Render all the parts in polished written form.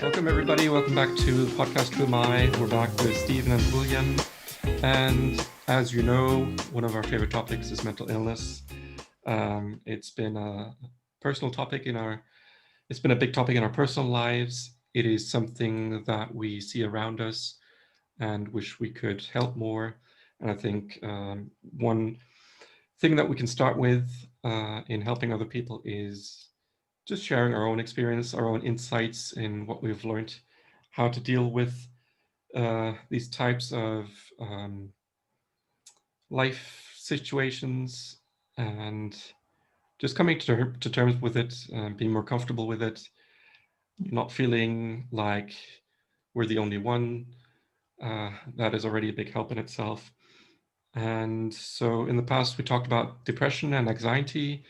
Welcome everybody, welcome back to the podcast Who Am I? We're back with Stephen and William. And as you know, one of our favorite topics is mental illness. It's been a personal topic it's been a big topic in our personal lives. It is something that we see around us and wish we could help more. And I think one thing that we can start with in helping other people is just sharing our own experience, our own insights in what we've learned, how to deal with these types of life situations, and just coming to terms with it, being more comfortable with it, not feeling like we're the only one. That is already a big help in itself. And so in the past, we talked about depression and anxiety.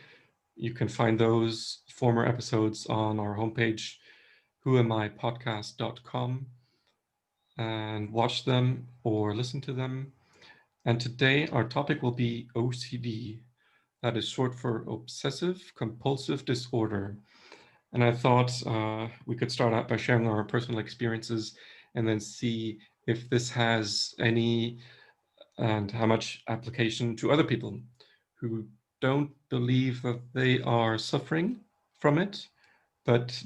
You can find those former episodes on our homepage, whoamipodcast.com, and watch them or listen to them. And today our topic will be OCD. That is short for Obsessive Compulsive Disorder. And I thought we could start out by sharing our personal experiences and then see if this has any and how much application to other people who don't believe that they are suffering from it, but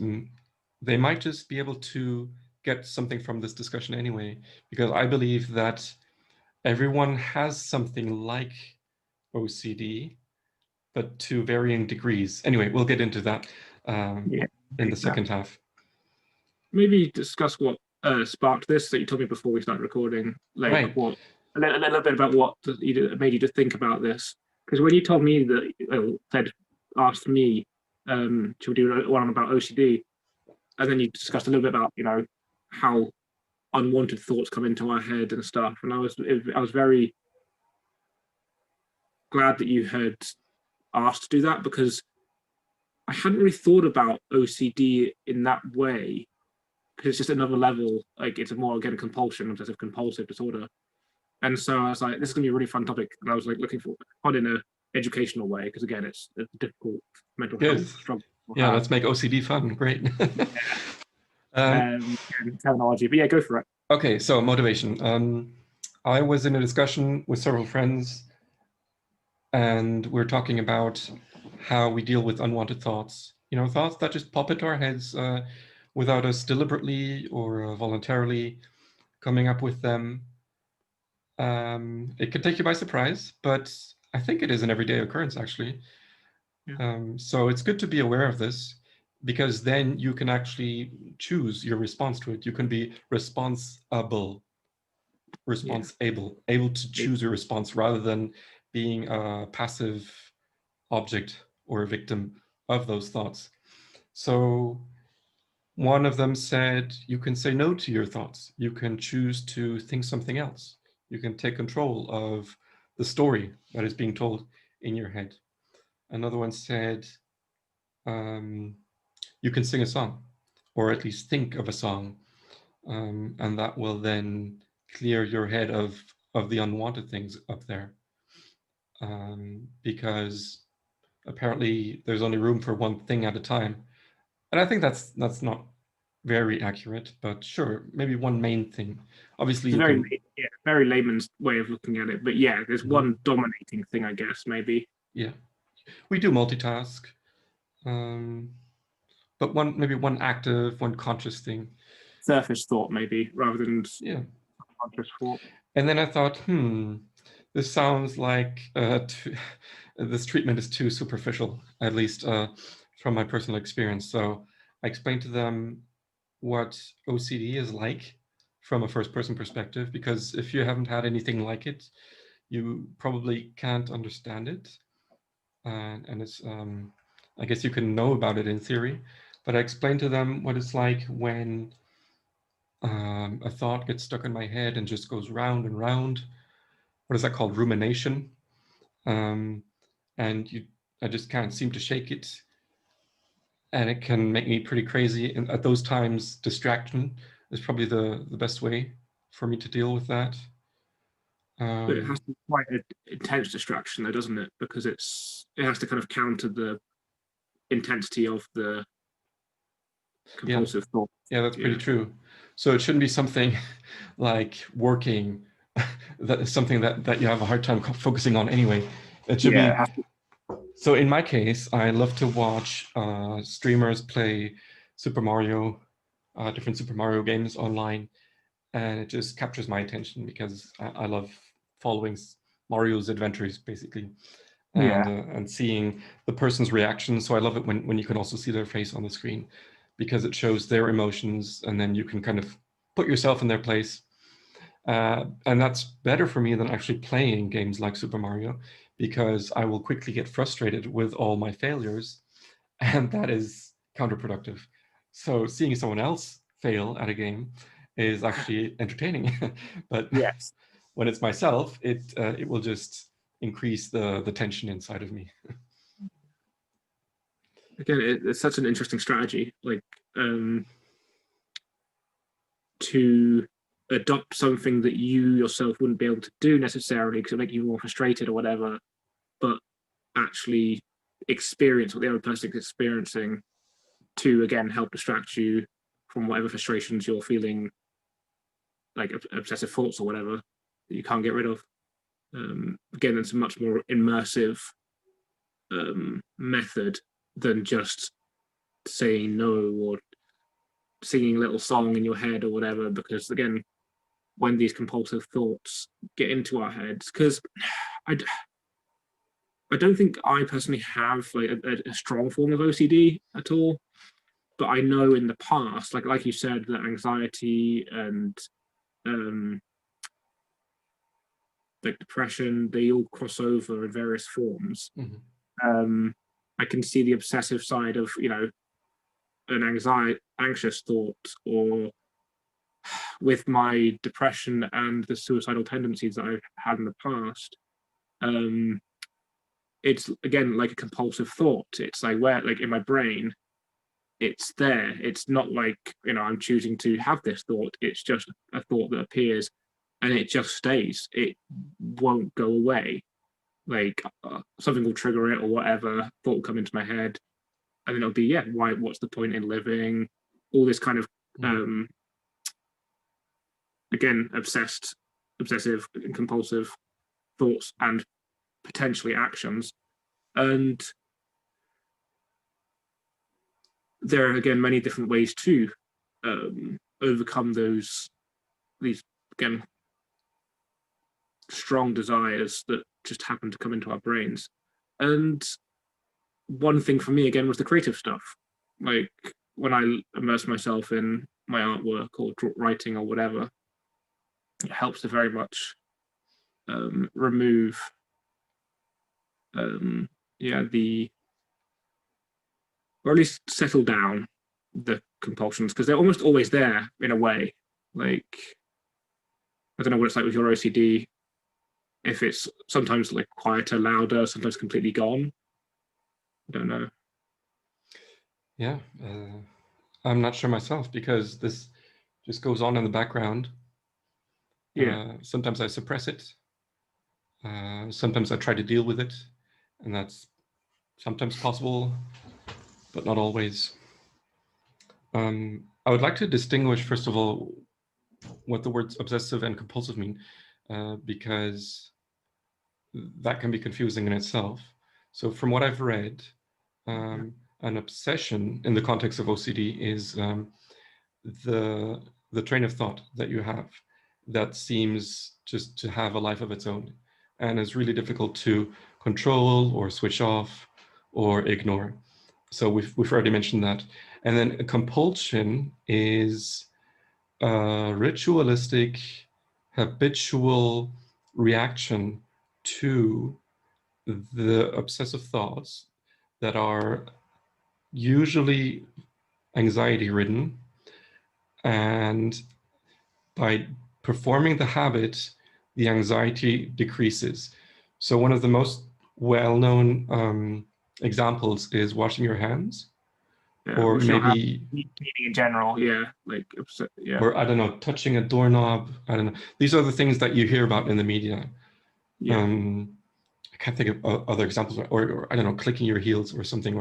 they might just be able to get something from this discussion anyway, because I believe that everyone has something like OCD, but to varying degrees. Anyway, we'll get into that in the second half. Maybe discuss what sparked this that you told me before we started recording, like Right. A little bit about what made you to think about this. Because when you told me that, asked me, should we do one about OCD, and then you discussed a little bit about how unwanted thoughts come into our head and stuff, and I was very glad that you had asked to do that, because I hadn't really thought about OCD in that way, because it's just another level. Like, it's more, again, compulsion, obsessive compulsive disorder. And so I was like, this is gonna be a really fun topic, and I was like looking for not in a educational way, because again, it's a difficult mental health struggle. Yeah, let's make OCD fun. Great. And terminology, but yeah, go for it. Okay, so motivation. I was in a discussion with several friends, and we're talking about how we deal with unwanted thoughts. Thoughts that just pop into our heads without us deliberately or voluntarily coming up with them. It could take you by surprise, but I think it is an everyday occurrence, actually. Yeah. So it's good to be aware of this, because then you can actually choose your response to it. You can be able to choose your response rather than being a passive object or a victim of those thoughts. So one of them said, you can say no to your thoughts. You can choose to think something else. You can take control of the story that is being told in your head. Another one said, you can sing a song, or at least think of a song, and that will then clear your head of the unwanted things up there, because apparently there's only room for one thing at a time. And I think that's not very accurate, but sure, maybe one main thing. Obviously, it's very mayman's way of looking at it, but yeah, there's one dominating thing, I guess, maybe. Yeah, we do multitask, but one active, one conscious thing. Surface thought, maybe, rather than conscious thought. And then I thought, this sounds like this treatment is too superficial, at least from my personal experience. So I explained to them what OCD is like from a first-person perspective, because if you haven't had anything like it, you probably can't understand it. And it's, I guess you can know about it in theory, but I explained to them what it's like when a thought gets stuck in my head and just goes round and round. What is that called? Rumination. And I just can't seem to shake it. And it can make me pretty crazy. And at those times, distraction is probably the best way for me to deal with that. But it has to be quite an intense distraction, though, doesn't it? Because it has to kind of counter the intensity of the compulsive thought. Yeah, that's pretty true. So it shouldn't be something like working, that is something that you have a hard time focusing on anyway. It should be. So in my case, I love to watch streamers play Super Mario, different Super Mario games online, and it just captures my attention because I love following Mario's adventures, basically, and seeing the person's reaction. So I love it when you can also see their face on the screen, because it shows their emotions, and then you can kind of put yourself in their place. And that's better for me than actually playing games like Super Mario, because I will quickly get frustrated with all my failures, and that is counterproductive. So seeing someone else fail at a game is actually entertaining. But Yes. when it's myself, it will just increase the tension inside of me. Again, it's such an interesting strategy, like to adopt something that you yourself wouldn't be able to do necessarily because it make you more frustrated or whatever, but actually experience what the other person is experiencing to again help distract you from whatever frustrations you're feeling, like obsessive thoughts or whatever that you can't get rid of. Again, it's a much more immersive method than just saying no or singing a little song in your head or whatever, because again, when these compulsive thoughts get into our heads, because I, I don't think I personally have like a strong form of OCD at all, but I know in the past, like you said, that anxiety and um, like depression, they all cross over in various forms. Mm-hmm. I can see the obsessive side of an anxious thought, or with my depression and the suicidal tendencies that I've had in the past. It's again like a compulsive thought. It's like where, like in my brain, it's there. It's not like I'm choosing to have this thought. It's just a thought that appears, and it just stays. It won't go away. Like something will trigger it or whatever. Thought will come into my head, and then it'll be why? What's the point in living? All this kind of again obsessive and compulsive thoughts and potentially actions. And there are again many different ways to overcome these again strong desires that just happen to come into our brains. And one thing for me again was the creative stuff. Like when I immerse myself in my artwork or writing or whatever, it helps to very much remove the, or at least settle down the compulsions, because they're almost always there in a way. Like I don't know what it's like with your OCD, if it's sometimes like quieter, louder, sometimes completely gone. I don't know. Yeah, I'm not sure myself, because this just goes on in the background. Sometimes I suppress it. Sometimes I try to deal with it, and that's sometimes possible, but not always. I would like to distinguish, first of all, what the words obsessive and compulsive mean, because that can be confusing in itself. So from what I've read, an obsession in the context of OCD is the train of thought that you have that seems just to have a life of its own and is really difficult to control or switch off or ignore. So we've already mentioned that. And then a compulsion is a ritualistic, habitual reaction to the obsessive thoughts that are usually anxiety ridden, and by performing the habit, the anxiety decreases. So one of the most well-known examples is washing your hands, or maybe eating in general, or I don't know, touching a doorknob. I don't know. These are the things that you hear about in the media. I can't think of other examples, or I don't know, clicking your heels or something.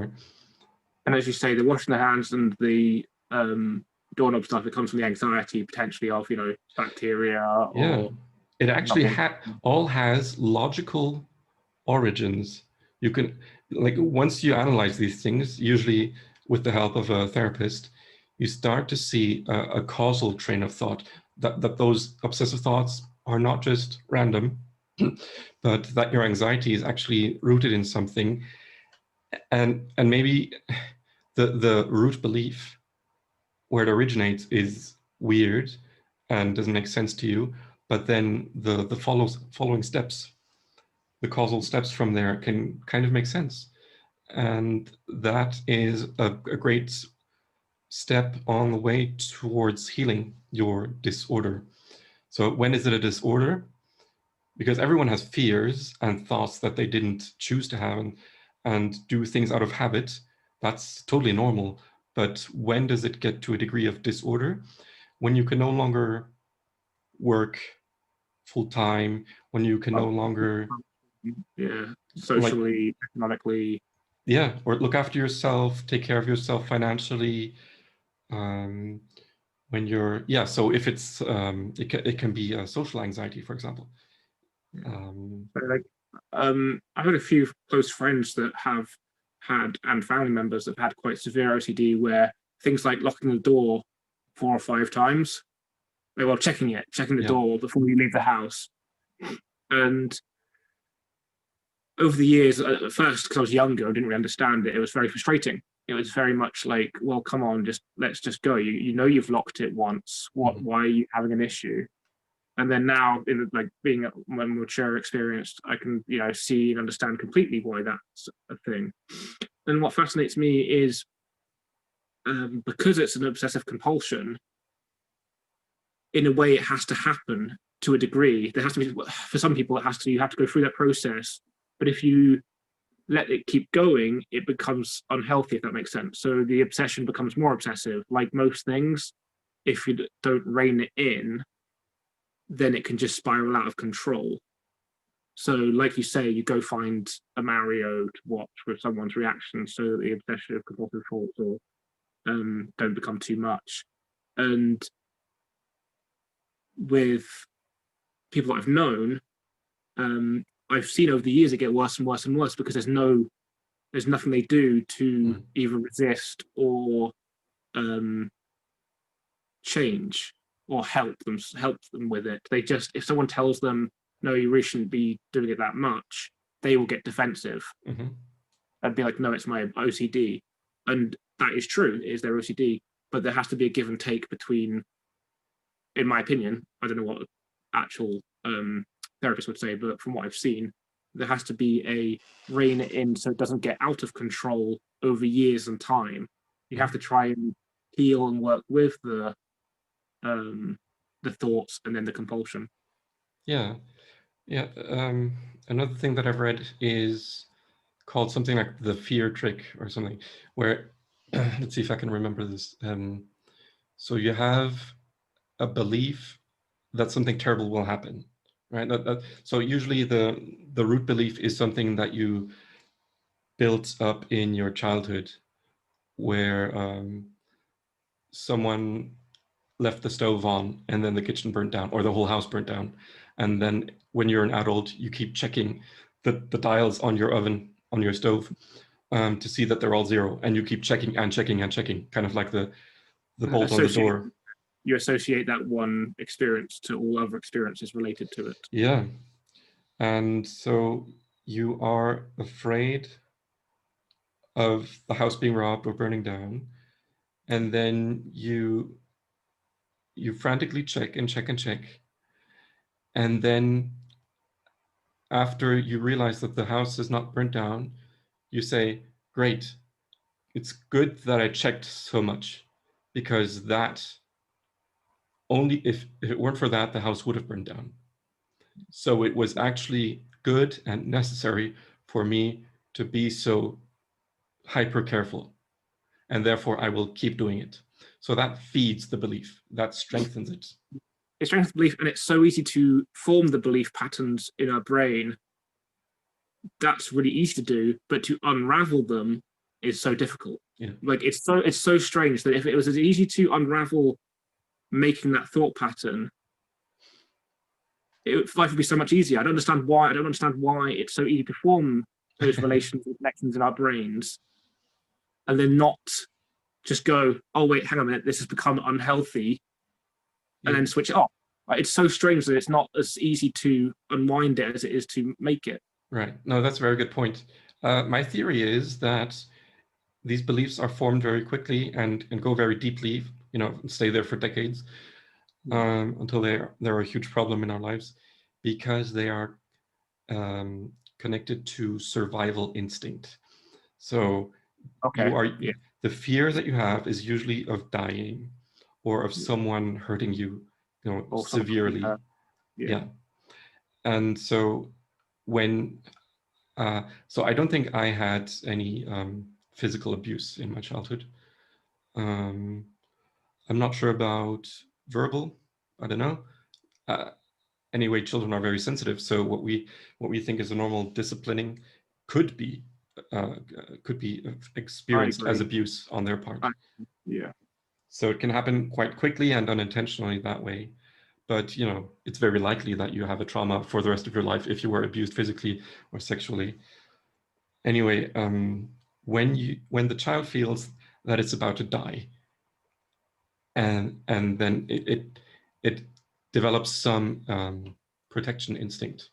And as you say, the washing the hands and the doorknob stuff, it comes from the anxiety potentially of, you know, bacteria Yeah, or it actually nothing. all has logical origins. You can, like, once you analyze these things, usually with the help of a therapist, you start to see a causal train of thought, that those obsessive thoughts are not just random, but that your anxiety is actually rooted in something. And maybe the root belief where it originates is weird and doesn't make sense to you, but then the following steps, the causal steps from there, can kind of make sense. And that is a great step on the way towards healing your disorder. So when is it a disorder? Because everyone has fears and thoughts that they didn't choose to have, and do things out of habit. That's totally normal. But when does it get to a degree of disorder? When you can no longer work full time, when you can no longer, Yeah, like, socially, economically. yeah, or look after yourself, take care of yourself financially. Um, when you're, yeah, so if it's, it can be a social anxiety, for example. So, like, I've had a few close friends that have had, and family members that have had quite severe OCD, where things like locking the door 4 or 5 times, well, checking the Yeah. door before you leave the house. And over the years, at first, because I was younger, I didn't really understand it. It was very frustrating. It was very much like, well, come on, let's just go. You know you've locked it once. Mhm. Why are you having an issue? And then now, in like being a more mature, experienced, I can, you know, see and understand completely why that's a thing. And what fascinates me is, because it's an obsessive compulsion, in a way, it has to happen to a degree. There has to be, for some people, it has to, you have to go through that process. But if you let it keep going, it becomes unhealthy, if that makes sense. So the obsession becomes more obsessive. Like most things, if you don't rein it in, then it can just spiral out of control. So, like you say, you go find a Mario to watch with someone's reaction so that the obsessive compulsive thoughts or don't become too much. And with people that I've known, I've seen over the years it get worse and worse and worse because there's nothing they do to Mhm. either resist or um, change or help them with it. They just, if someone tells them no, you really shouldn't be doing it that much, they will get defensive Mhm. and be like, no, it's my OCD. And that is true, it is their OCD, but there has to be a give and take between, in my opinion, I don't know what actual therapist would say, but from what I've seen, there has to be a rein it in so it doesn't get out of control over years and time. You have Mhm. to try and heal and work with um, the thoughts and then the compulsion. Yeah. Yeah. Another thing that I've read is called something like the fear trick or something, where let's see if I can remember this. So you have a belief that something terrible will happen, right? So usually the root belief is something that you built up in your childhood, where someone left the stove on and then the kitchen burnt down or the whole house burnt down. And then when you're an adult, you keep checking the dials on your oven, on your stove, to see that they're all zero. And you keep checking and checking and checking, kind of like the bolt on the Associate door. you associate that one experience to all other experiences related to it. Yeah. And so you are afraid of the house being robbed or burning down. And then you frantically check and check and check. And then after you realize that the house is not burnt down, you say, great, it's good that I checked so much, because that only, if it weren't for that, the house would have burned down. So it was actually good and necessary for me to be so hyper careful, and therefore I will keep doing it. So that feeds the belief, that strengthens it. It strengthens belief, and it's so easy to form the belief patterns in our brain. That's really easy to do, but to unravel them is so difficult. Yeah. Like it's so strange that if it was as easy to unravel making that thought pattern, life would be so much easier. I don't understand why. I don't understand why it's so easy to form those relations and connections in our brains, and then not just go, oh wait, hang on a minute, this has become unhealthy, and Yeah. then switch it off. Like, it's so strange that it's not as easy to unwind it as it is to make it. Right. No, that's a very good point. My theory is that these beliefs are formed very quickly and go very deeply, stay there for decades, until they're a huge problem in our lives, because they are connected to survival instinct. So Okay. Yeah. the fear that you have is usually of dying or of someone hurting you, Or severely. yeah. And so when so I don't think I had any physical abuse in my childhood. I'm not sure about verbal. I don't know. Anyway, children are very sensitive, so what we think is a normal disciplining could be uh, experienced as abuse on their part. Yeah. So it can happen quite quickly and unintentionally that way. But it's very likely that you have a trauma for the rest of your life if you were abused physically or sexually. Anyway, when the child feels that it's about to die, and then it develops some protection instinct,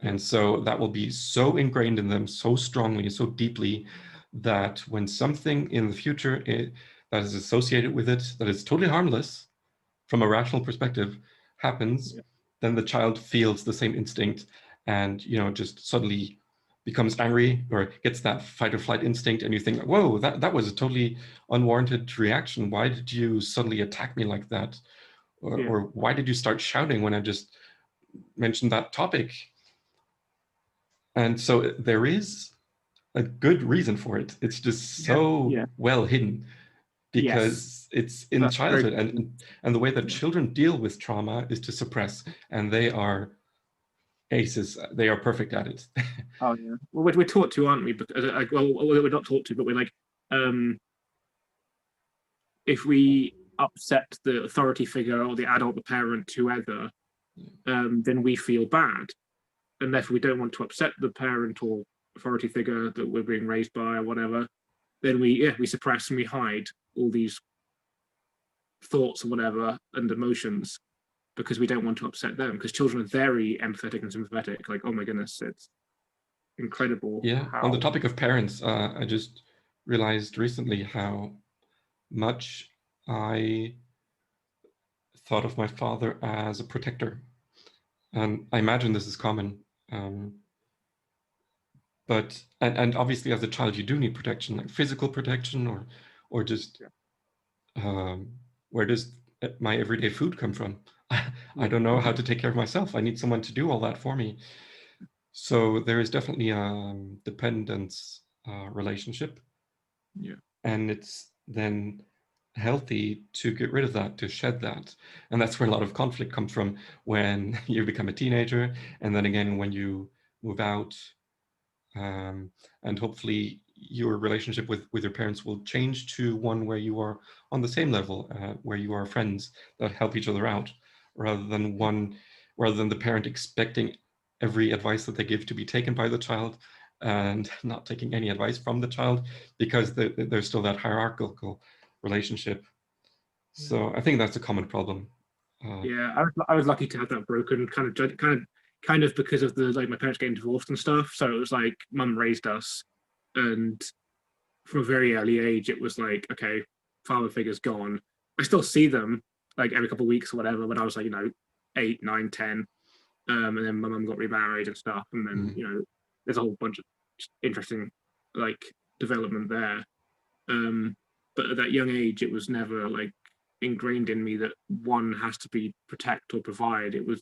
and so that will be so ingrained in them so strongly, so deeply, that when something in the future that is associated with it, that is totally harmless from a rational perspective, happens, then the child feels the same instinct and just suddenly becomes angry or gets that fight or flight instinct, and you think, whoa, that was a totally unwarranted reaction. Why did you suddenly attack me like that? Or why did you start shouting when I just mentioned that topic? And so there is a good reason for it. It's just so well hidden because it's in childhood, and the way that children deal with trauma is to suppress, and they are aces. They are perfect at it. Oh yeah. Well, we're taught to, aren't we? Because well, we're not taught to, but we're like, if we upset the authority figure or the adult, the parent, whoever, then we feel bad, and therefore we don't want to upset the parent or authority figure that we're being raised by or whatever. Then we suppress and we hide all these thoughts or whatever and emotions because we don't want to upset them. Because children are very empathetic and sympathetic. Like, oh my goodness, it's incredible. Yeah. On the topic of parents, I just realized recently how much I thought of my father as a protector, and I imagine this is common. But obviously, as a child, you do need protection, like physical protection, or just where does my everyday food come from? I don't know how to take care of myself. I need someone to do all that for me. So there is definitely a dependence relationship. Yeah. And it's then healthy to get rid of that, to shed that. And that's where a lot of conflict comes from when you become a teenager. And then again, when you move out, and hopefully your relationship with your parents will change to one where you are on the same level, where you are friends that help each other out, rather than the parent expecting every advice that they give to be taken by the child and not taking any advice from the child because there's still that hierarchical relationship. So I think that's a common problem. I was lucky to have that broken kind of because of the like my parents getting divorced and stuff. So it was like mum raised us, and from a very early age, it was like, okay, father figure's gone. I still see them like every couple of weeks or whatever. When I was like 8, 9, 10, and then my mum got remarried and stuff, and then there's a whole bunch of interesting like development there. But at that young age, it was never like ingrained in me that one has to be protect or provide. It was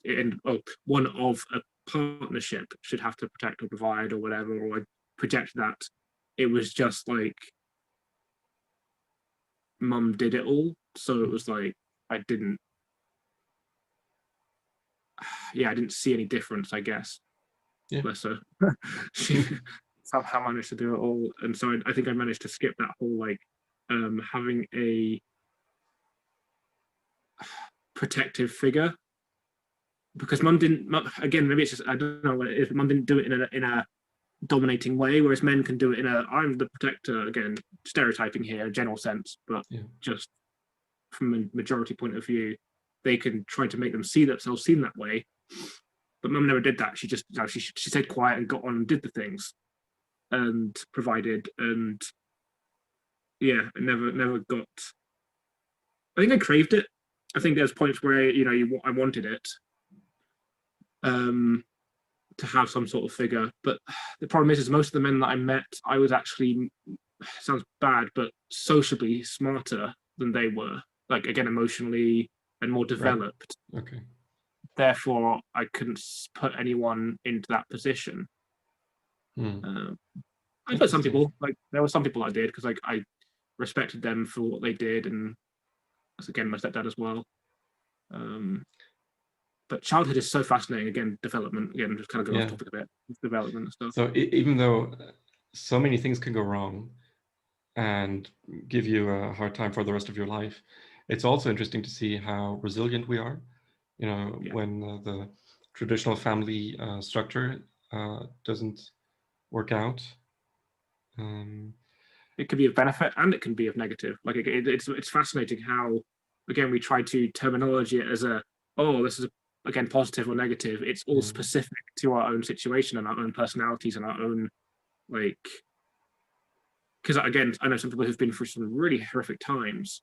one of a partnership should have to protect or provide or whatever, or I project that. It was just like mum did it all, so it was like I didn't I didn't see any difference, I guess. Yeah. Bless her. somehow managed to do it all. And so I think I managed to skip that whole like having a protective figure, because mum didn't. Again, maybe it's just, I don't know if mum didn't do it in a dominating way, whereas men can do it in a I'm the protector. Again, stereotyping here, general sense, but just from a majority point of view, they can try to make them see themselves seen that way. But mum never did that. She just she stayed quiet and got on and did the things and provided, and yeah, I never got. I think I craved it. I think there's points where I wanted it, to have some sort of figure. But the problem is most of the men that I met, I was actually, sounds bad, but sociably smarter than they were. Like, again, emotionally and more developed. Right. Okay. Therefore, I couldn't put anyone into that position. I put some people, like there were some people I did, because like I respected them for what they did, and that's again my stepdad as well. But childhood is so fascinating. Again, development. Again, just kind of going off topic a bit. Development and stuff. So even though so many things can go wrong and give you a hard time for the rest of your life, it's also interesting to see how resilient we are. When the traditional family structure doesn't work out. It can be of benefit and it can be of negative. Like it's fascinating how, again, we try to terminology it as this is again positive or negative. It's all specific to our own situation and our own personalities and our own, like, because again, I know some people who've been through some really horrific times,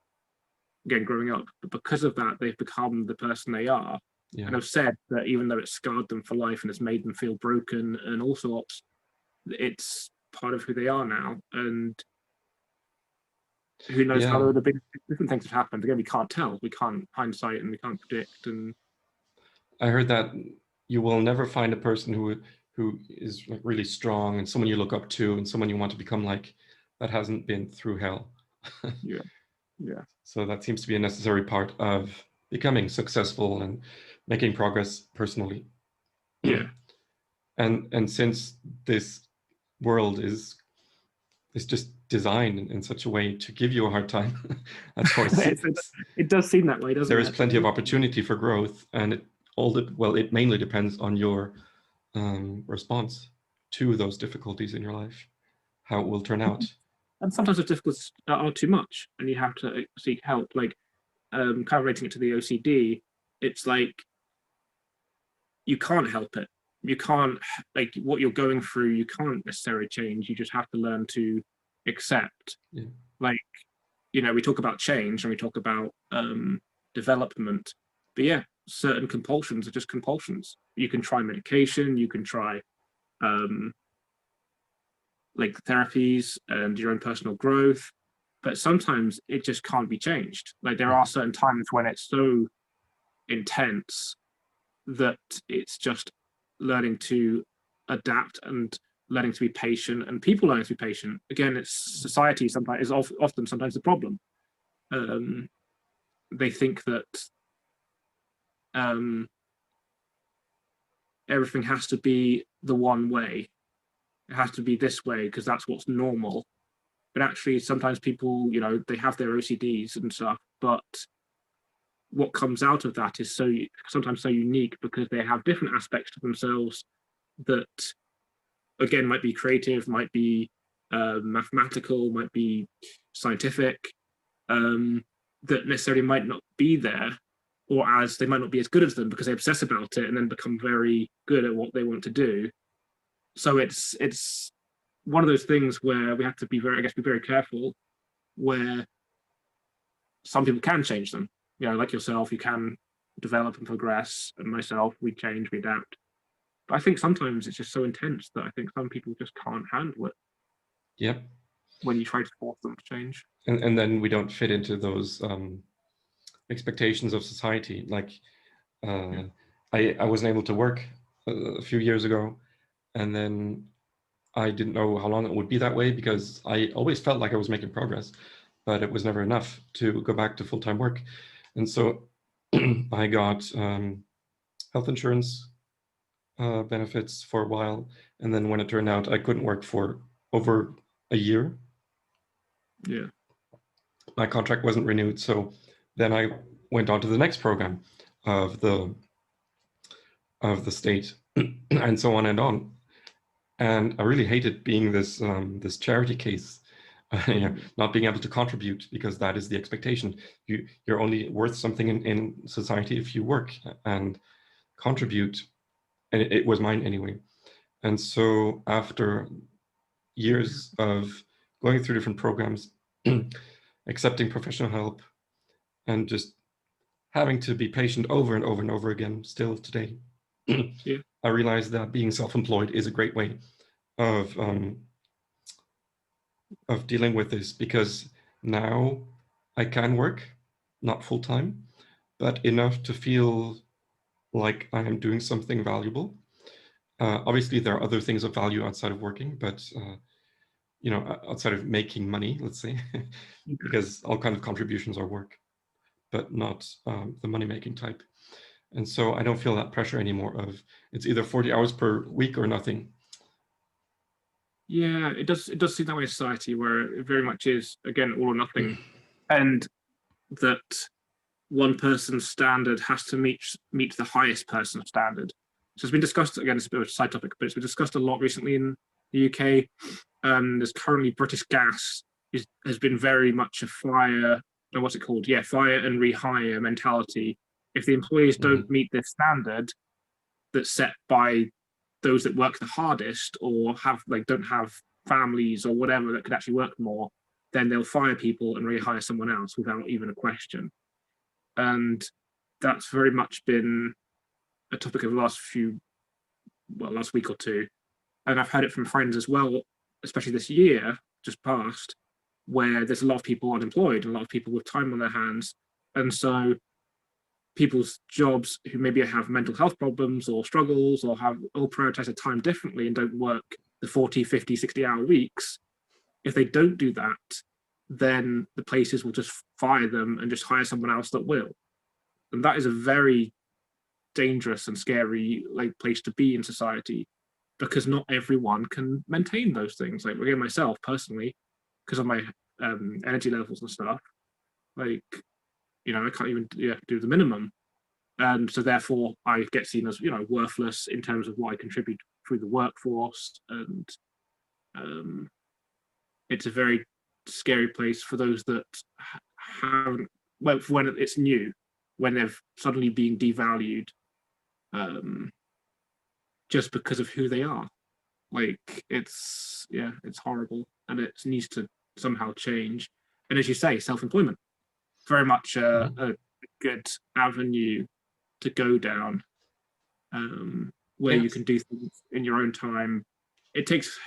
again, growing up, but because of that, they've become the person they are. And I've said that even though it's scarred them for life and it's made them feel broken and all sorts, it's part of who they are now. And who knows how the big different things have happened. Again, we can't tell. We can't hindsight and we can't predict. And I heard that you will never find a person who is like really strong and someone you look up to and someone you want to become like that hasn't been through hell. Yeah. So that seems to be a necessary part of becoming successful and making progress personally. Yeah. And since this world is just designed in such a way to give you a hard time, of course, it does seem that way, doesn't it? There is plenty of opportunity for growth, and it mainly depends on your response to those difficulties in your life, how it will turn out. And sometimes the difficulties are too much, and you have to seek help. Like, kind of relating it to the OCD, it's like you can't help it. You can't, like, what you're going through, you can't necessarily change. You just have to learn to accept. Like, we talk about change and we talk about development, but certain compulsions are just compulsions. You can try medication, you can try like therapies and your own personal growth, but sometimes it just can't be changed. Like, there are certain times when it's so intense that it's just learning to adapt and learning to be patient, and people learning to be patient. Again, it's society sometimes is often sometimes the problem. They think that everything has to be the one way. It has to be this way because that's what's normal. But actually, sometimes people, they have their OCDs and stuff, but what comes out of that is sometimes so unique because they have different aspects to themselves that, again, might be creative, might be mathematical, might be scientific, that necessarily might not be there, or as they might not be as good as them because they obsess about it and then become very good at what they want to do. So it's one of those things where we have to be very careful, where some people can change them. Like yourself, you can develop and progress, and myself, we change, we adapt. But I think sometimes it's just so intense that I think some people just can't handle it. Yep. When you try to force them to change. And then we don't fit into those expectations of society. Like, I wasn't able to work a few years ago, and then I didn't know how long it would be that way because I always felt like I was making progress, but it was never enough to go back to full-time work. And so I got health insurance benefits for a while. And then when it turned out I couldn't work for over a year, Yeah. my contract wasn't renewed. So then I went on to the next program of the state, and so on and on. And I really hated being this this charity case, not being able to contribute, because that is the expectation. You're only worth something in society if you work and contribute. And it was mine anyway. And so after years of going through different programs, accepting professional help, and just having to be patient over and over and over again, still today, Yeah. I realized that being self-employed is a great way of dealing with this, because now I can work, not full time, but enough to feel like I am doing something valuable. Obviously, there are other things of value outside of working, but outside of making money, let's say, because all kinds of contributions are work, but not the money-making type. And so I don't feel that pressure anymore of it's either 40 hours per week or nothing. Yeah, it does seem that way in society, where it very much is, again, all or nothing, and that one person's standard has to meet the highest person's standard. So it's been discussed, again, it's a bit of a side topic, but it's been discussed a lot recently in the UK. There's currently British Gas has been very much a fire, or what's it called? Yeah, fire and rehire mentality. If the employees don't meet their standard that's set by those that work the hardest, or don't have families or whatever that could actually work more, then they'll fire people and rehire someone else without even a question. And that's very much been a topic of the last week or two. And I've heard it from friends as well, especially this year just past, where there's a lot of people unemployed, a lot of people with time on their hands. And so people's jobs who maybe have mental health problems or struggles, or have all prioritize their time differently and don't work the 40, 50, 60-hour weeks, if they don't do that, then the places will just fire them and just hire someone else that will. And that is a very dangerous and scary place to be in society, because not everyone can maintain those things. Like, again, myself personally, because of my energy levels and stuff, I can't even do the minimum. And so therefore I get seen as, worthless in terms of what I contribute through the workforce. And it's a very scary place for those that haven't, for when it's new, when they've suddenly being devalued just because of who they are. It's horrible, and it needs to somehow change. And as you say, self-employment, very much a good avenue to go down, where you can do things in your own time. It takes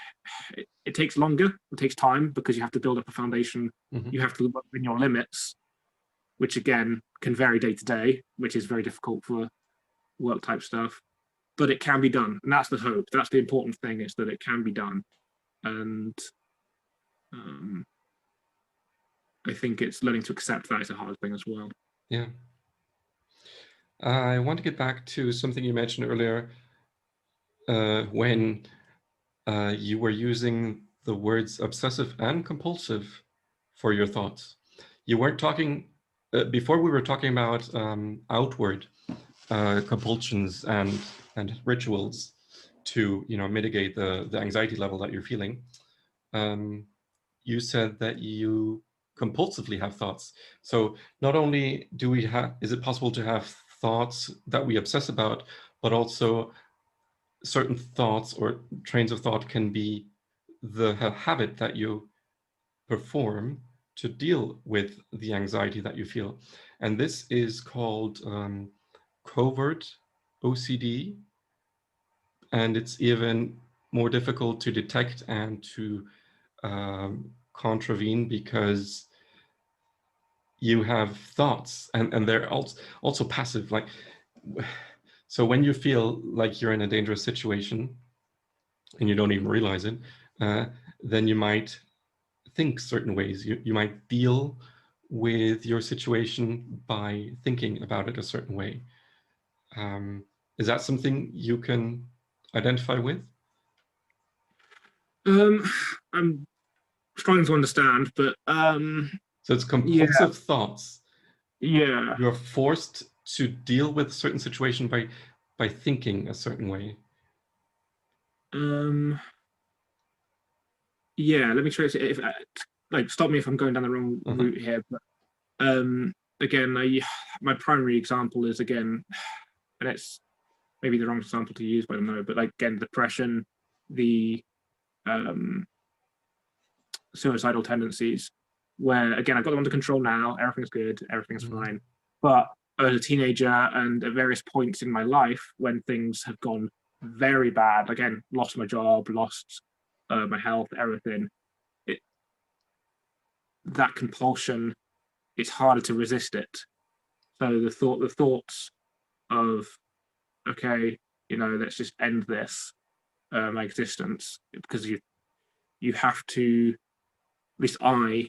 longer, it takes time, because you have to build up a foundation. You have to work within your limits, which again can vary day to day, which is very difficult for work type stuff. But it can be done, and that's the hope. That's the important thing, is that it can be done. And I think it's learning to accept that is a hard thing as well. Yeah. I want to get back to something you mentioned earlier, when you were using the words obsessive and compulsive for your thoughts. You weren't talking, before we were talking about outward compulsions and rituals to mitigate the anxiety level that you're feeling. You said that you compulsively have thoughts. So not only is it possible to have thoughts that we obsess about, but also certain thoughts or trains of thought can be the habit that you perform to deal with the anxiety that you feel. And this is called covert OCD. And it's even more difficult to detect and to contravene, because you have thoughts, and they're also passive. So when you feel like you're in a dangerous situation and you don't even realize it, then you might think certain ways. You might deal with your situation by thinking about it a certain way. Is that something you can identify with? I'm trying to understand, but So it's yeah, compulsive thoughts. yeah, You're forced to deal with a certain situation by thinking a certain way. yeah. Let me try to, if like, stop me if I'm going down the wrong Uh-huh. route here. But again, my primary example is, again, and it's maybe the wrong example to use, but I don't know. But like, again, depression, the um suicidal tendencies, where again, I've got them under control now. Everything's good, everything's Mhm. fine. But as a teenager and at various points in my life when things have gone very bad, again, lost my job, lost my health, everything, it, that compulsion, it's harder to resist it. So the thoughts of, okay, let's just end this, my existence, because you have to, at least I,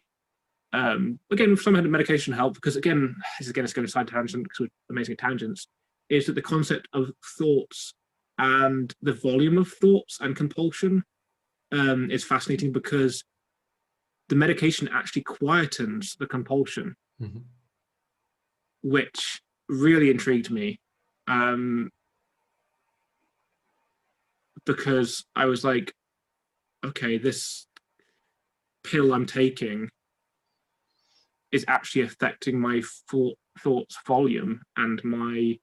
again, with some medication help, because again, it's going to side tangent because we're amazing tangents, is that the concept of thoughts and the volume of thoughts and compulsion is fascinating, because the medication actually quietens the compulsion, Mhm. which really intrigued me, um, because I was like, okay, this pill I'm taking is actually affecting my thoughts volume and my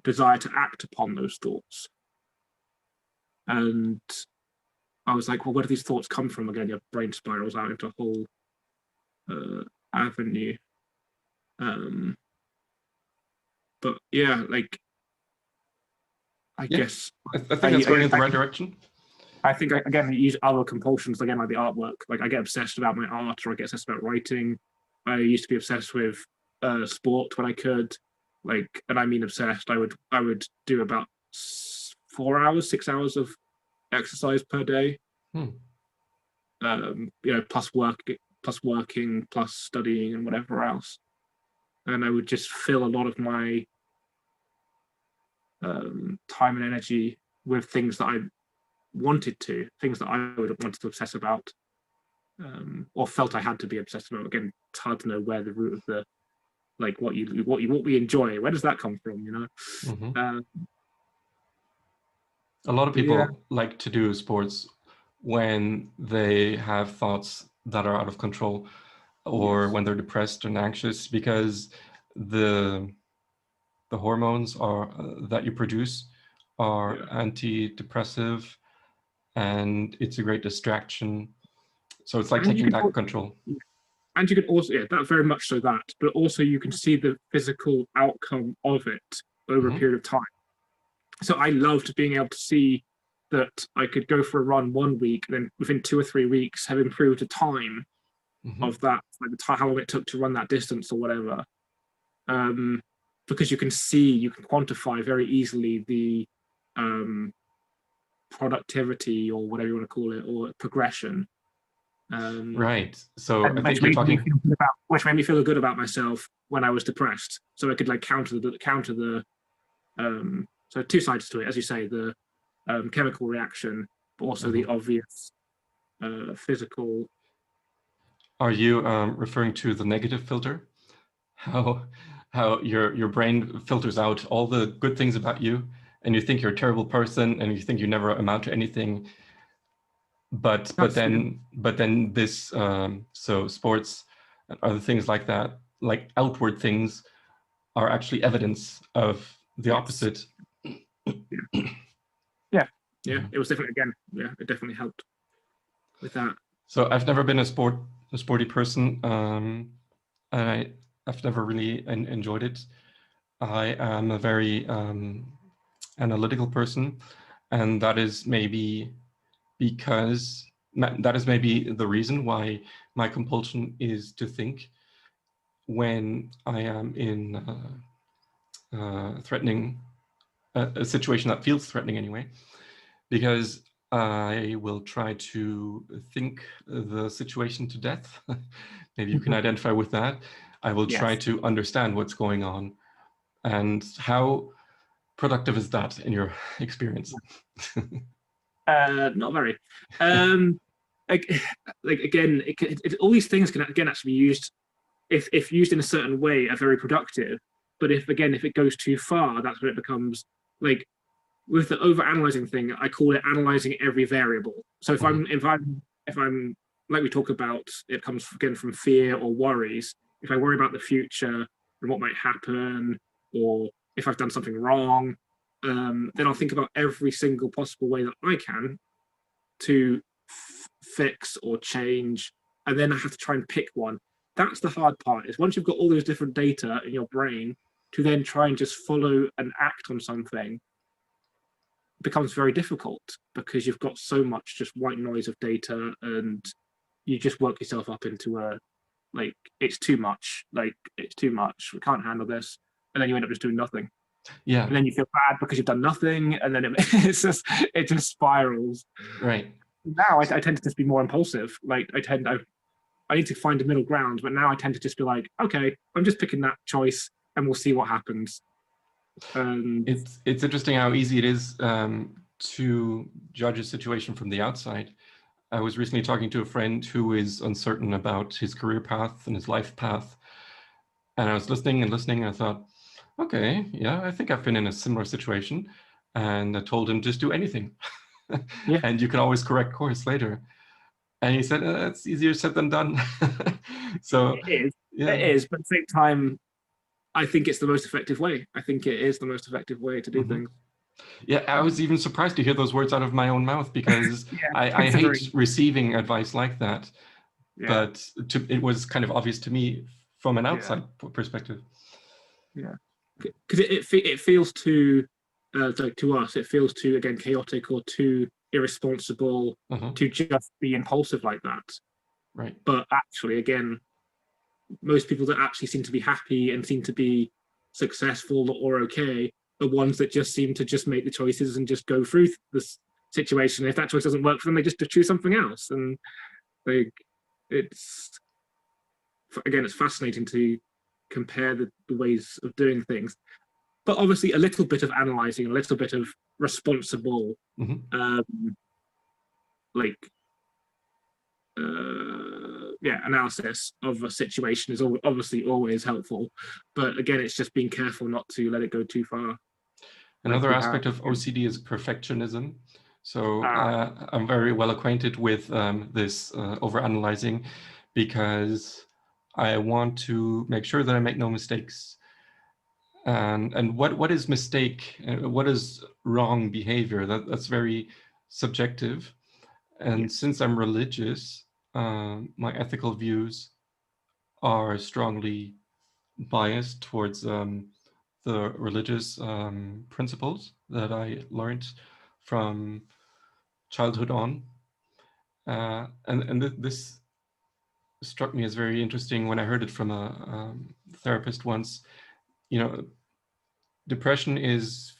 desire to act upon those thoughts. And I was like, well, where do these thoughts come from? Again, your brain spirals out into a whole avenue. Um, but yeah, like, I Yeah, guess I think that's I, going in the right direction. I think again, I use other compulsions, again, like the artwork. Like, I get obsessed about my art, or I get obsessed about writing. I used to be obsessed with sport when I could. Like, and I mean obsessed. I would do about 4 hours, 6 hours of exercise per day. Hmm. Plus working, plus studying, and whatever else. And I would just fill a lot of my time and energy with things that I wanted to, things that I would have wanted to obsess about, or felt I had to be obsessed about. Again, it's hard to know where the root of the, like, what we enjoy, where does that come from? Mhm. Um, A lot of but yeah, people like to do sports when they have thoughts that are out of control, or yes, when they're depressed and anxious, because the the hormones are that you produce are yeah. antidepressive, and it's a great distraction. So it's like And you taking can back control. and you can also, yeah, that very much so, that, but also you can see the physical outcome of it over a Mhm. period of time. So I loved being able to see that I could go for a run one week, and then within 2 or 3 weeks have improved the time Mhm. of that, like the time, how long it took to run that distance or whatever. Um, because you can quantify very easily the um, productivity, or whatever you want to call it, or progression. Um, Right. So I and think you're talking. which made me feel good about myself when I was depressed. So I could, like, counter the so two sides to it, as you say, the chemical reaction, but also the Mhm. obvious physical. Are you referring to the negative filter? How how your brain filters out all the good things about you, and you think you're a terrible person, and you think you never amount to anything. But but That's then but then this so sports and other things like that, like outward things, are actually evidence of the yes, opposite. yeah, yeah, yeah. Mhm. It was definitely, again, yeah, it definitely helped with that. So I've never been a sporty person. I've never really enjoyed it. I am a very analytical person, and that is maybe because that is maybe the reason why my compulsion is to think when I am in threatening a situation that feels threatening anyway, because I will try to think the situation to death. Maybe you can identify with that. I will try Yes, to understand what's going on and how. productive is that in your experience? Not very. Like, again, all these things can again actually be used, if used in a certain way, are very productive. But if it goes too far, that's when it becomes like, with the over-analyzing thing, I call it analyzing every variable. So if I'm like we talk about, it comes again from fear or worries. If I worry about the future and what might happen, or if I've done something wrong, then I'll think about every single possible way that I can to fix or change, and then I have to try and pick one. That's the hard part, is once you've got all those different data in your brain, to then try and just follow and act on something becomes very difficult, because you've got so much just white noise of data, and you just work yourself up into a, like, it's too much, we can't handle this, and then you end up just doing nothing. Yeah. And then you feel bad because you've done nothing, and then it just spirals. Right. Now I tend to just be more impulsive. Like, I need to find a middle ground, but now I tend to just be like, okay, I'm just picking that choice, and we'll see what happens. It's interesting how easy it is to judge a situation from the outside. I was recently talking to a friend who is uncertain about his career path and his life path, and I was listening and listening, and I thought, okay, yeah, I think I've been in a similar situation, and I told him, just do anything. Yeah. And you can always correct course later. And he said, it's easier said than done. So it is, but at the same time, I think it's the most effective way. I think it is the most effective way to do things. Yeah, I was even surprised to hear those words out of my own mouth, because I hate receiving advice like that. Yeah. But it was kind of obvious to me from an outside perspective. Yeah, because it feels too, like, to us, it feels too, again, chaotic or too irresponsible to just be impulsive like that. Right. But actually, again, most people that actually seem to be happy and seem to be successful or okay are ones that just seem to just make the choices and just go through this situation. If that choice doesn't work for them, they just choose something else. And like, it's fascinating to compare the ways of doing things, but obviously a little bit of analyzing, a little bit of responsible, like, analysis of a situation is obviously always helpful. But again, it's just being careful not to let it go too far. Another aspect of OCD is perfectionism. So I'm very well acquainted with this overanalyzing, because I want to make sure that I make no mistakes. And what is mistake? What is wrong behavior? That's very subjective. And since I'm religious, my ethical views are strongly biased towards the religious principles that I learned from childhood on. And this struck me as very interesting when I heard it from a therapist once. You know, depression is,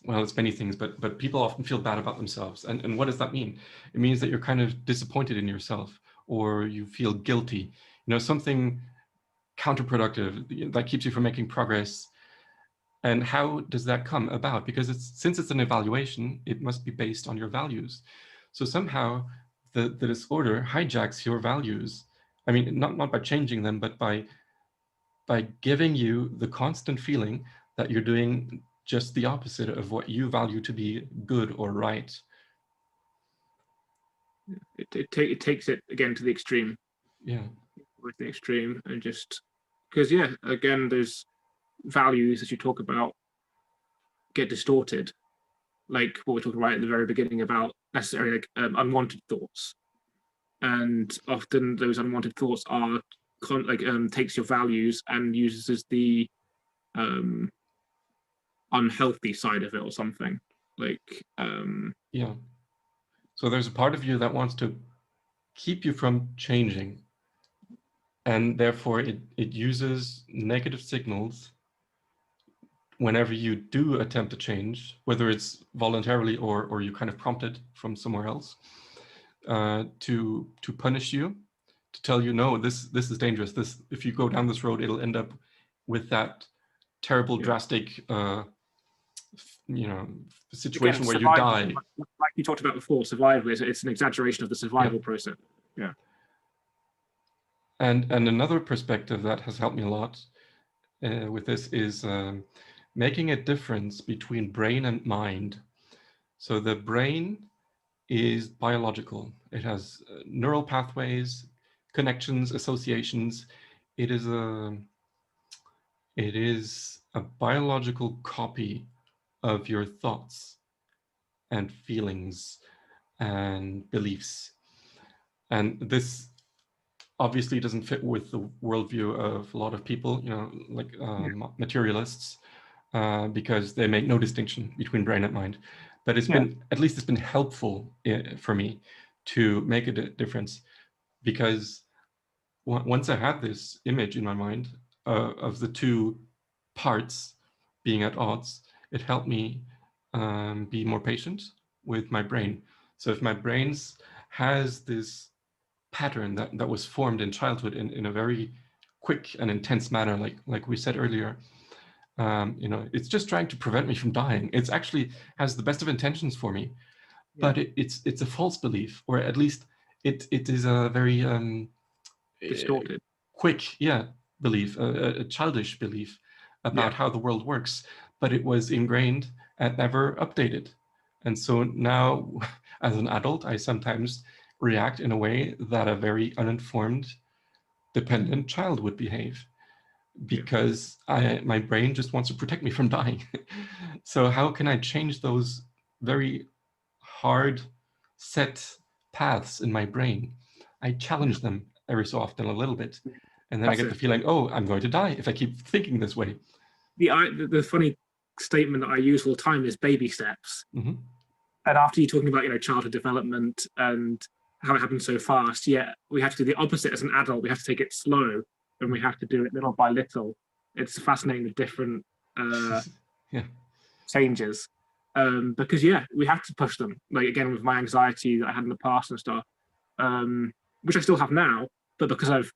well, it's many things, but people often feel bad about themselves. And what does that mean? It means that you're kind of disappointed in yourself, or you feel guilty, something counterproductive that keeps you from making progress. And how does that come about? Because since it's an evaluation, it must be based on your values. So somehow the disorder hijacks your values. I mean, not by changing them, but by giving you the constant feeling that you're doing just the opposite of what you value to be good or right. It takes it again to the extreme. Yeah. With the extreme, and just because, again, there's values that you talk about get distorted, like what we're talking right at the very beginning about necessarily, like, unwanted thoughts. And often those unwanted thoughts are takes your values and uses the unhealthy side of it or something. Yeah. So there's a part of you that wants to keep you from changing, and therefore it uses negative signals whenever you do attempt to change, whether it's voluntarily or you kind of prompted from somewhere else, to punish you, to tell you, no, this is dangerous. This, if you go down this road, it'll end up with that terrible, drastic you know, situation Again, where you survival, die. like you talked about before, survival it's an exaggeration of the survival process. Yeah. And another perspective that has helped me a lot with this is making a difference between brain and mind. So the brain is biological. It has neural pathways, connections, associations. It is a biological copy of your thoughts and feelings and beliefs. And this obviously doesn't fit with the worldview of a lot of people, you know, like materialists, because they make no distinction between brain and mind. But it's been, at least it's been helpful for me to make a difference, because once I had this image in my mind of the two parts being at odds, it helped me be more patient with my brain. So if my brain has this pattern that was formed in childhood in a very quick and intense manner, like we said earlier, you know, it's just trying to prevent me from dying. It's actually has the best of intentions for me, but it's a false belief, or at least it is a very distorted, quick, belief, a childish belief about how the world works, but it was ingrained and never updated. And so now, as an adult, I sometimes react in a way that a very uninformed, dependent child would behave, because my brain just wants to protect me from dying. So how can I change those very hard set paths in my brain? I challenge them every so often a little bit, and then I get the feeling, oh, I'm going to die if I keep thinking this way. The funny statement that I use all the time is baby steps. Mm-hmm. And after you're talking about, you know, childhood development and how it happens so fast, we have to do the opposite as an adult. We have to take it slow, and we have to do it little by little. It's fascinating, the different changes, because we have to push them. Like, again, with my anxiety that I had in the past and stuff, which I still have now, but because I've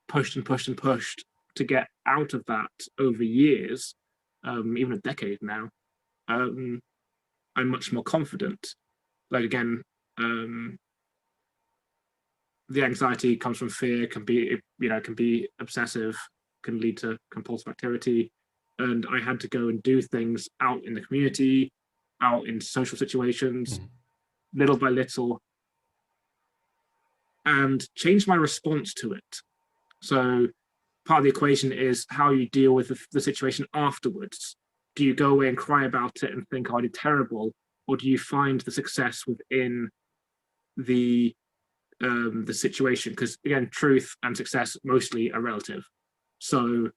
pushed and pushed and pushed to get out of that over years, even a decade now, I'm much more confident. Like, again, the anxiety comes from fear, can be obsessive, can lead to compulsive activity. And I had to go and do things out in the community, out in social situations, little by little, and change my response to it. So part of the equation is how you deal with the situation afterwards. Do you go away and cry about it and think, oh, I did terrible? Or do you find the success within the situation? Because, again, truth and success mostly are relative. So,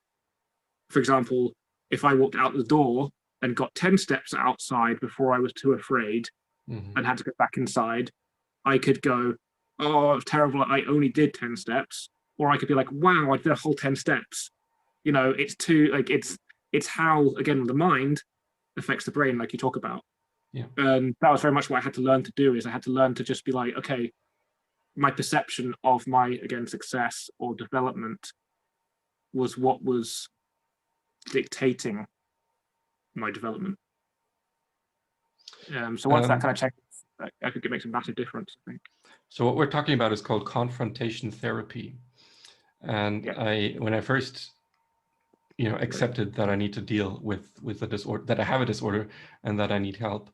for example, if I walked out the door and got 10 steps outside before I was too afraid and had to go back inside, I could go, oh, it was terrible, I only did 10 steps. Or I could be like, wow, I did a whole 10 steps. You know, it's too, like, it's how, again, the mind affects the brain, like you talk about. And that was very much what I had to learn to do, is I had to learn to just be like, okay, my perception of my, again, success or development was what was dictating my development. So once that kind of checks, I think it makes a massive difference, I think. So what we're talking about is called confrontation therapy. And when I first, accepted that I need to deal with a disorder, that I have a disorder and that I need help,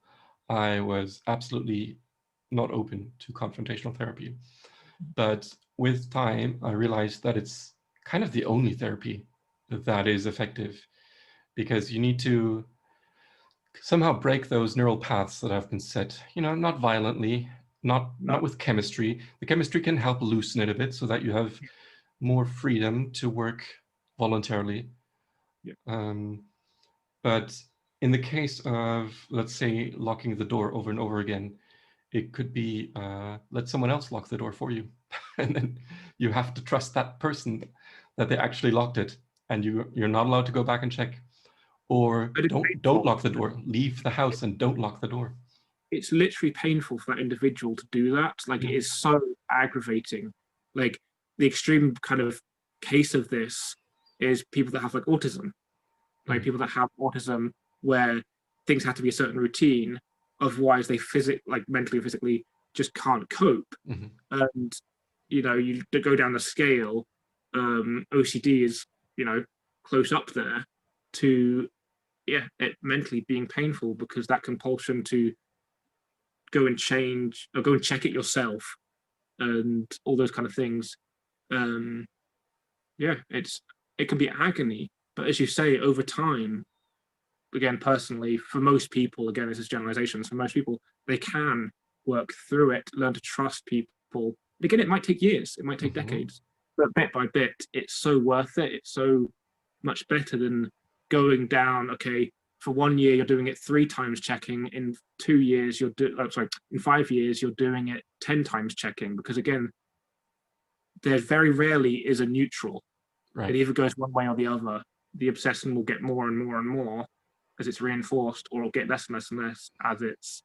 I was absolutely not open to confrontational therapy. But with time, I realized that it's kind of the only therapy that is effective, because you need to somehow break those neural paths that have been set, not violently, not with chemistry. The chemistry can help loosen it a bit so that you have more freedom to work voluntarily. But in the case of, let's say, locking the door over and over again, it could be let someone else lock the door for you. And then you have to trust that person that they actually locked it, and you're not allowed to go back and check. Or don't lock the door, leave the house and don't lock the door. It's literally painful for that individual to do that. Like, it is so aggravating. Like, the extreme kind of case of this is people that have, like, autism. Like, people that have autism, where things have to be a certain routine, otherwise they mentally or physically just can't cope. Mm-hmm. And you go down the scale, OCD is close up there to it mentally being painful, because that compulsion to go and change or go and check it yourself and all those kind of things, it can be agony. But as you say, over time, again, personally, for most people, again, this is generalizations, for most people, they can work through it, learn to trust people. Again, it might take years, it might take decades, but bit by bit, it's so worth it. It's so much better than going down, okay, for 1 year, you're doing it 3 times checking. In 2 years, in 5 years, you're doing it 10 times checking. Because again, there very rarely is a neutral. Right. It either goes one way or the other. The obsession will get more and more and more as it's reinforced, or it'll get less and less and less as it's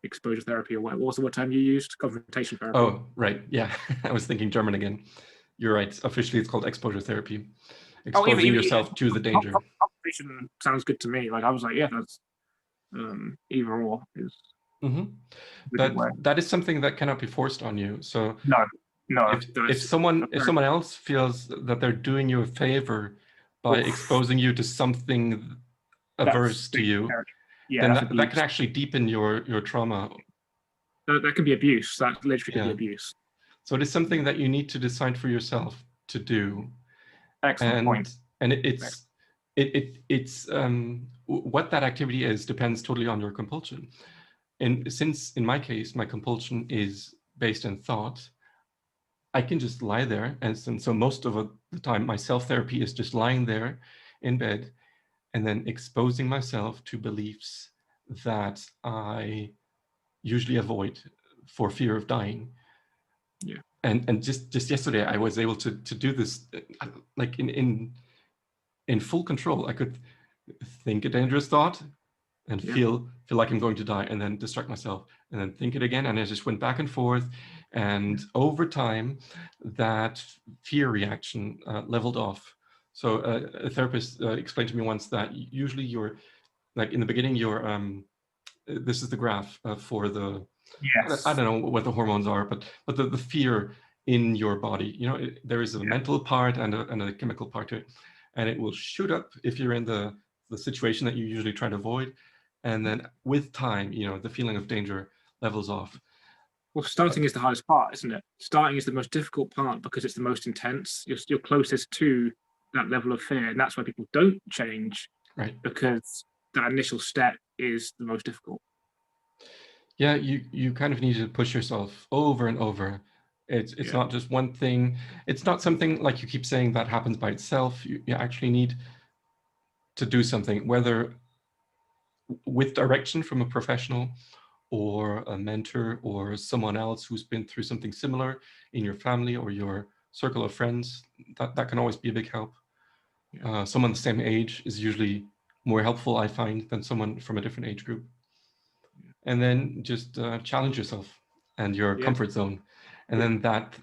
exposure therapy, or what was the term you used? Confrontation therapy. Oh, right. Yeah. I was thinking German again. You're right. Officially, it's called exposure therapy. Exposing yourself to the danger. Confrontation sounds good to me. Like, I was like, yeah, that's either or is. Mm-hmm. But that is something that cannot be forced on you. So no. If someone else feels that they're doing you a favor by exposing you to something averse to you, then that can actually deepen your trauma. That can be abuse. That literally can be abuse. So it is something that you need to decide for yourself to do. Excellent point. And it's what that activity is depends totally on your compulsion. And since in my case, my compulsion is based in thought, I can just lie there. And so most of the time, my self-therapy is just lying there in bed and then exposing myself to beliefs that I usually avoid for fear of dying. Yeah. And just yesterday, I was able to do this like in full control. I could think a dangerous thought and feel like I'm going to die, and then distract myself, and then think it again, and I just went back and forth. And over time, that fear reaction leveled off. So a therapist explained to me once that usually you're, like in the beginning, you're, this is the graph for the, I don't know what the hormones are, but the fear in your body, there is a mental part and a chemical part to it. And it will shoot up if you're in the situation that you usually try to avoid. And then with time, the feeling of danger levels off. Well, starting is the hardest part, isn't it? Starting is the most difficult part because it's the most intense. You're closest to that level of fear, and that's why people don't change, right? Because that initial step is the most difficult. Yeah, you kind of need to push yourself over and over. It's not just one thing. It's not something like you keep saying that happens by itself. You actually need to do something, whether with direction from a professional or a mentor or someone else who's been through something similar in your family or your circle of friends. That can always be a big help. Someone the same age is usually more helpful, I find, than someone from a different age group. And then just challenge yourself and your comfort zone. And then that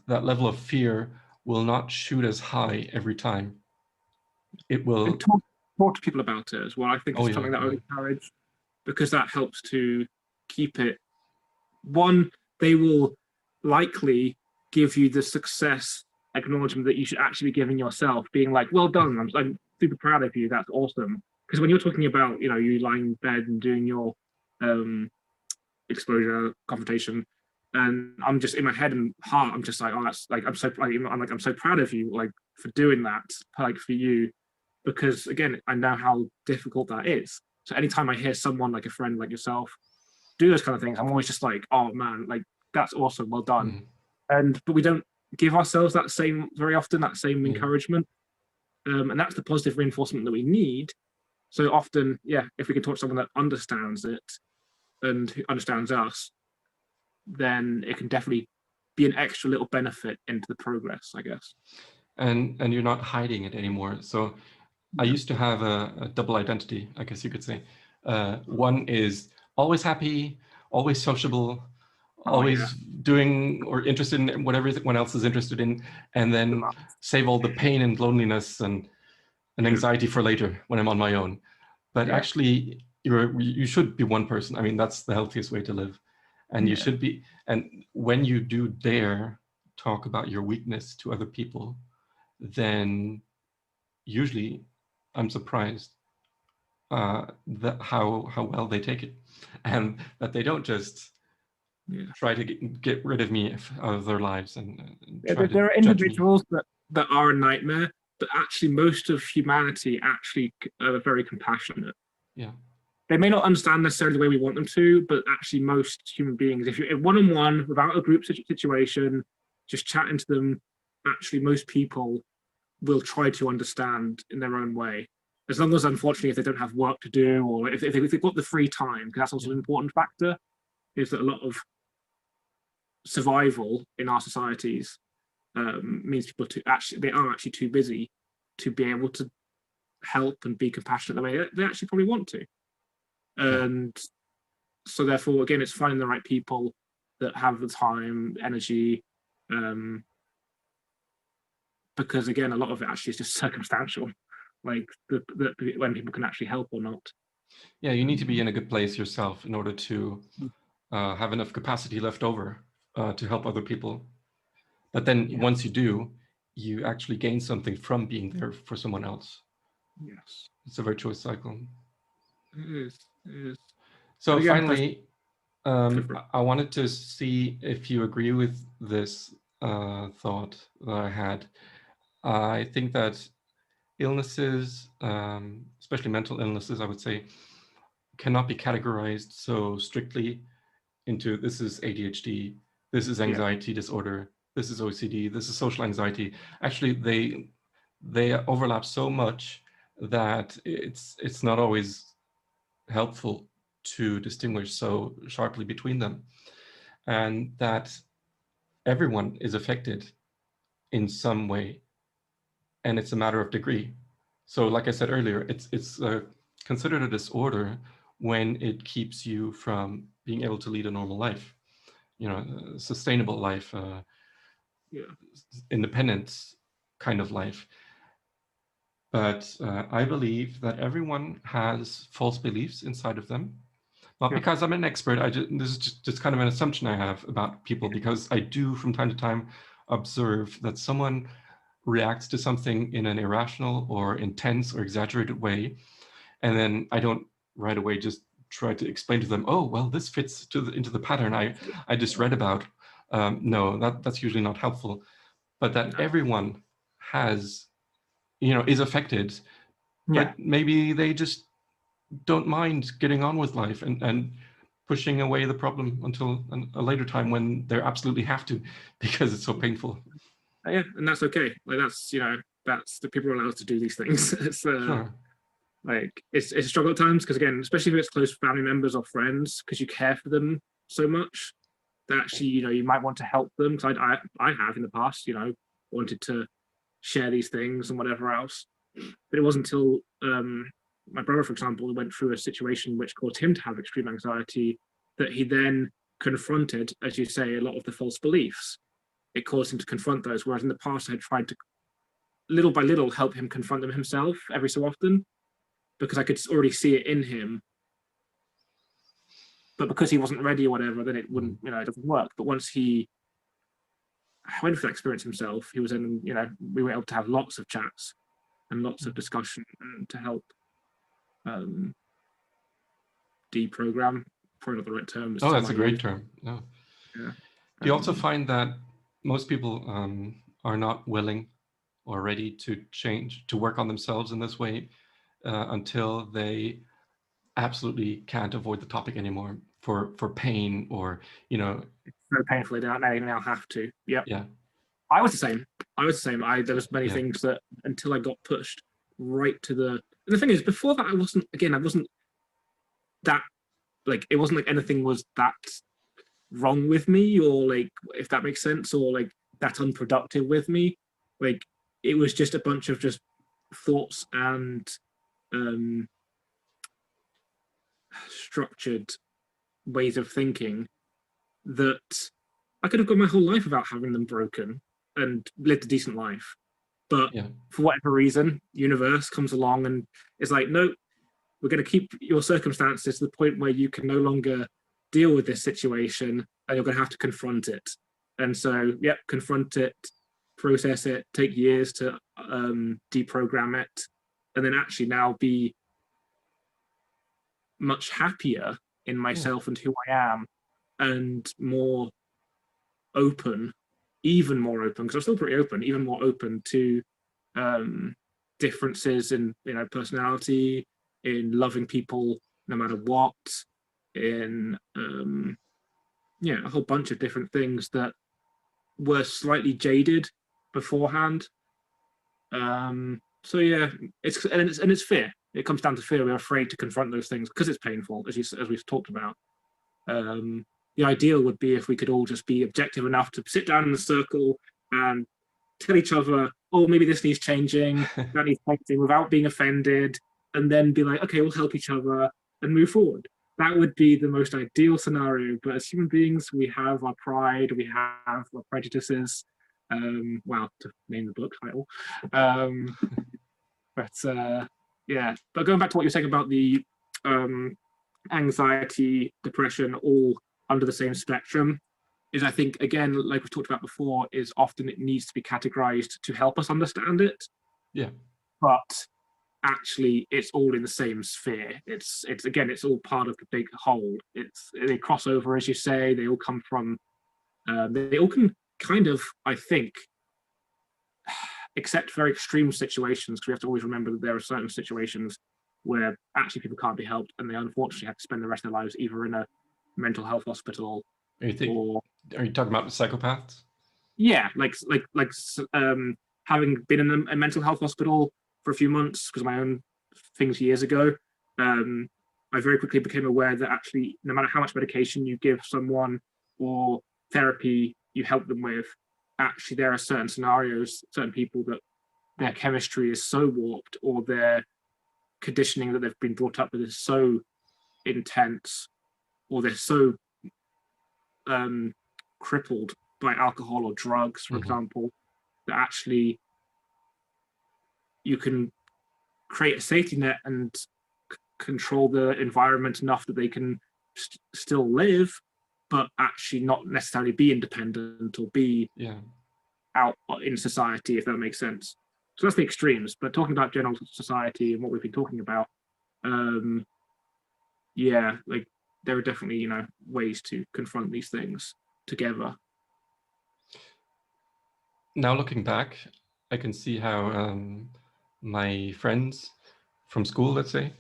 level of fear will not shoot as high every time. It will. And talk to people about it as well. I think it's something that I would encourage, because that helps to keep it. One, they will likely give you the success acknowledgement that you should actually be giving yourself, being like, well done, I'm super proud of you, that's awesome. Because when you're talking about, you lying in bed and doing your exposure confrontation, and I'm just in my head and heart, I'm just like, oh, that's like, I'm so proud of you, like, for doing that, like, for you. Because again, I know how difficult that is. So anytime I hear someone like a friend like yourself do those kind of things, I'm always just like, oh man, like, that's awesome, well done. But we don't give ourselves that same very often, that same encouragement. And that's the positive reinforcement that we need. So often, if we can talk to someone that understands it and who understands us, then it can definitely be an extra little benefit into the progress, I guess. And you're not hiding it anymore. So I used to have a double identity, I guess you could say. One is always happy, always sociable, always doing or interested in whatever everyone else is interested in, and then save all the pain and loneliness and anxiety for later when I'm on my own. But Yeah. actually, you should be one person. I mean, that's the healthiest way to live. And you should be, and when you do dare talk about your weakness to other people, then usually I'm surprised that how well they take it, and that they don't just try to get rid of me out of their lives and try to There are judge me. individuals that are a nightmare, but actually most of humanity actually are very compassionate. Yeah. They may not understand necessarily the way we want them to, but actually most human beings, if you're one-on-one without a group situation, just chatting to them, actually most people will try to understand in their own way. As long as, unfortunately, if they don't have work to do, or if they've got the free time, because that's also an important factor, is that a lot of survival in our societies means people they are actually too busy to be able to help and be compassionate the way they actually probably want to. And so therefore, again, it's finding the right people that have the time, energy, because again, a lot of it actually is just circumstantial, like when people can actually help or not. Yeah, you need to be in a good place yourself in order to have enough capacity left over to help other people. But then once you do, you actually gain something from being there for someone else. Yes. It's a virtuous cycle. It is. So finally, I wanted to see if you agree with this thought that I had. I think that illnesses, especially mental illnesses, I would say, cannot be categorized so strictly into this is ADHD, this is anxiety disorder, this is OCD, this is social anxiety. Actually, they overlap so much that it's not always helpful to distinguish so sharply between them, and that everyone is affected in some way, and it's a matter of degree. So like I said earlier, it's considered a disorder when it keeps you from being able to lead a normal life, a sustainable life, independent kind of life. But I believe that everyone has false beliefs inside of them. Not because I'm an expert. This is just kind of an assumption I have about people, because I do from time to time observe that someone reacts to something in an irrational or intense or exaggerated way, and then I don't right away just try to explain to them, oh, well, this fits into the pattern I just read about. No, that's usually not helpful. But that everyone has, is affected, but maybe they just don't mind getting on with life and pushing away the problem until a later time when they absolutely have to, because it's so painful. Yeah, and that's okay. Like that's the people are allowed to do these things. It's Sure. like it's a struggle at times, because again, especially if it's close family members or friends, because you care for them so much that actually you might want to help them. Because I have in the past wanted to share these things and whatever else, but it wasn't until my brother, for example, went through a situation which caused him to have extreme anxiety that he then confronted, as you say, a lot of the false beliefs. It caused him to confront those, whereas in the past I had tried to little by little help him confront them himself every so often, because I could already see it in him. But because he wasn't ready or whatever, then it wouldn't, it doesn't work. But once he went through that experience himself, he was in, we were able to have lots of chats and lots of discussion to help deprogram, probably not the right term. Oh, that's a great term. No. Yeah. Do you also find that most people are not willing or ready to change, to work on themselves in this way until they absolutely can't avoid the topic anymore for pain, or it's so painfully they now have to. Yep. Yeah. I was the same. There was many things that until I got pushed right to the. And the thing is, before that, I wasn't that like, it wasn't like anything was that wrong with me, or like, if that makes sense, or like that unproductive with me. Like, it was just a bunch of just thoughts and structured ways of thinking that I could have got my whole life without having them broken and lived a decent life. But for whatever reason, universe comes along and is like, no, we're going to keep your circumstances to the point where you can no longer deal with this situation, and you're going to have to confront it. And so, yep, confront it, process it, take years to deprogram it, and then actually now be much happier in myself and who I am, and more open, even more open, because I'm still pretty open, even more open to differences in, you know, personality, in loving people no matter what, in yeah, a whole bunch of different things that were slightly jaded beforehand. So yeah, it's fear. It comes down to fear. We're afraid to confront those things because it's painful, as we've talked about. The ideal would be if we could all just be objective enough to sit down in a circle and tell each other, oh, maybe this needs changing, that needs changing, without being offended, and then be like, okay, we'll help each other and move forward. That would be the most ideal scenario. But as human beings, we have our pride, we have our prejudices. Wow, to name the book title. Yeah, but going back to what you're saying about the anxiety, depression, all under the same spectrum, is, I think, again, like we've talked about before, is often it needs to be categorized to help us understand it. Yeah. But actually, it's all in the same sphere. It's again, it's all part of the big whole. They cross over, as you say. They all come from. They all can kind of, I think, except very extreme situations, because we have to always remember that there are certain situations where actually people can't be helped, and they unfortunately have to spend the rest of their lives either in a mental health hospital Are you talking about psychopaths? Yeah, having been in a mental health hospital for a few months because of my own things years ago, I very quickly became aware that actually, no matter how much medication you give someone or therapy you help them with, actually there are certain scenarios, certain people that their chemistry is so warped, or their conditioning that they've been brought up with is so intense, or they're so crippled by alcohol or drugs, for example, that actually you can create a safety net and control the environment enough that they can still live, but actually not necessarily be independent or be out in society, if that makes sense. So that's the extremes. But talking about general society and what we've been talking about, yeah, like there are definitely, you know, ways to confront these things together. Now looking back, I can see how my friends from school, let's say,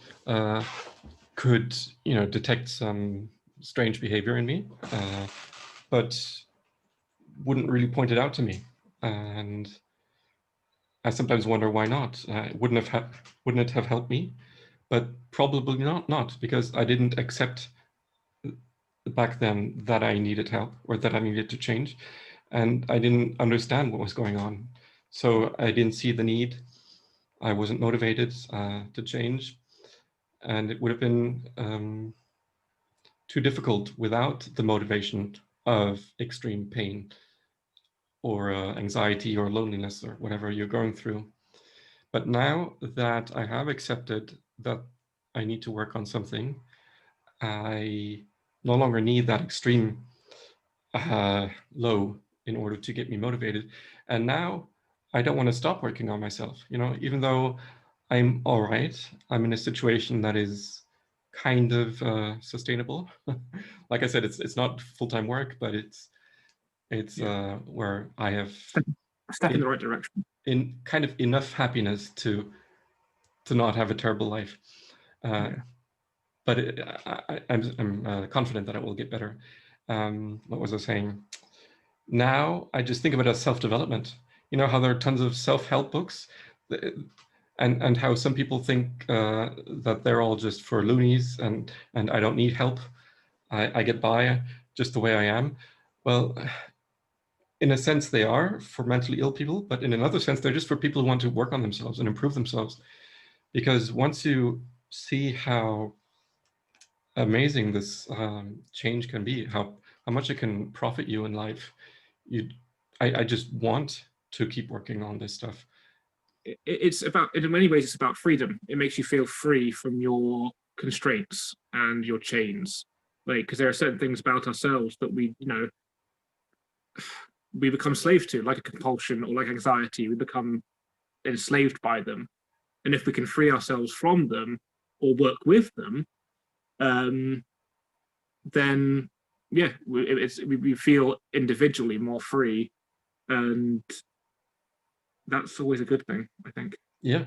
could, you know, detect some strange behavior in me, but wouldn't really point it out to me. And I sometimes wonder why not. Wouldn't it have helped me? But probably not, because I didn't accept back then that I needed help or that I needed to change, and I didn't understand what was going on. So I didn't see the need. I wasn't motivated to change, and it would have been too difficult without the motivation of extreme pain or anxiety or loneliness or whatever you're going through. But now that I have accepted that I need to work on something, I no longer need that extreme low in order to get me motivated. And now I don't want to stop working on myself. You know, even though I'm all right, I'm in a situation that is kind of sustainable. Like I said, it's not full-time work, but it's where I have step in the right direction. In kind of enough happiness to not have a terrible life. But I'm confident that it will get better. What was I saying? Now I just think of it as self-development. You know how there are tons of self-help books, and how some people think that they're all just for loonies and I don't need help. I get by just the way I am. Well, in a sense they are for mentally ill people, but in another sense they're just for people who want to work on themselves and improve themselves. Because once you see how amazing this change can be, how much it can profit you in life, I just want to keep working on this stuff. it's about, in many ways, it's about freedom. It makes you feel free from your constraints and your chains. Like, because there are certain things about ourselves that we become slaves to, like a compulsion or like anxiety. We become enslaved by them. And if we can free ourselves from them or work with them, then yeah, we feel individually more free, and that's always a good thing, I think. Yeah.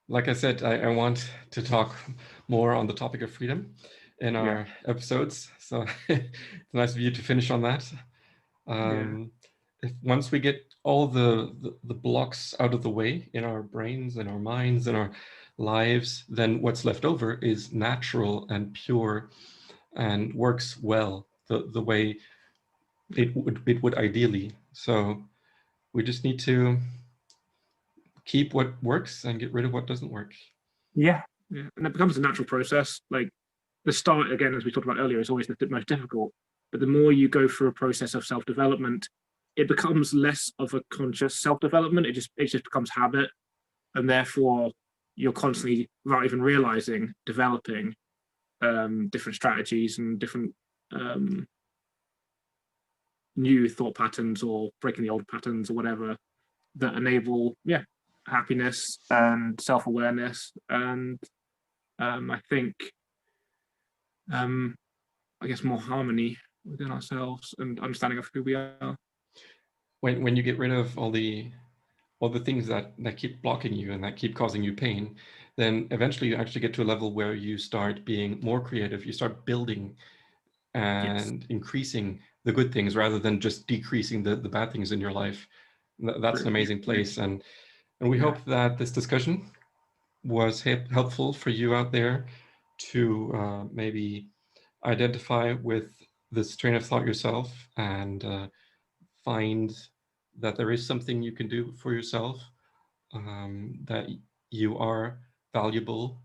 Like I said, I want to talk more on the topic of freedom in our episodes. So it's nice of you to finish on that. If once we get all the blocks out of the way in our brains, in our minds, in our lives, then what's left over is natural and pure and works well the way it would ideally. So we just need to keep what works and get rid of what doesn't work. Yeah. And it becomes a natural process. Like the start, again, as we talked about earlier, is always the most difficult. But the more you go through a process of self-development, it becomes less of a conscious self-development. It just becomes habit, and therefore you're constantly, without even realizing, developing different strategies and different new thought patterns, or breaking the old patterns or whatever, that enable happiness and self-awareness, and I think I guess more harmony within ourselves and understanding of who we are. When you get rid of all the things that keep blocking you and that keep causing you pain, then eventually you actually get to a level where you start being more creative. You start building and increasing the good things rather than just decreasing the bad things in your life. That's an amazing place. And we hope that this discussion was helpful for you out there to maybe identify with this train of thought yourself, and find that there is something you can do for yourself, that you are valuable,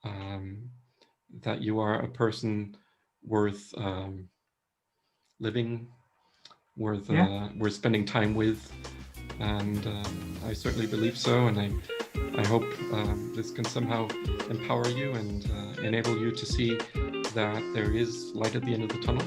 that you are a person worth living, worth spending time with. And I certainly believe so, and I hope this can somehow empower you and enable you to see that there is light at the end of the tunnel.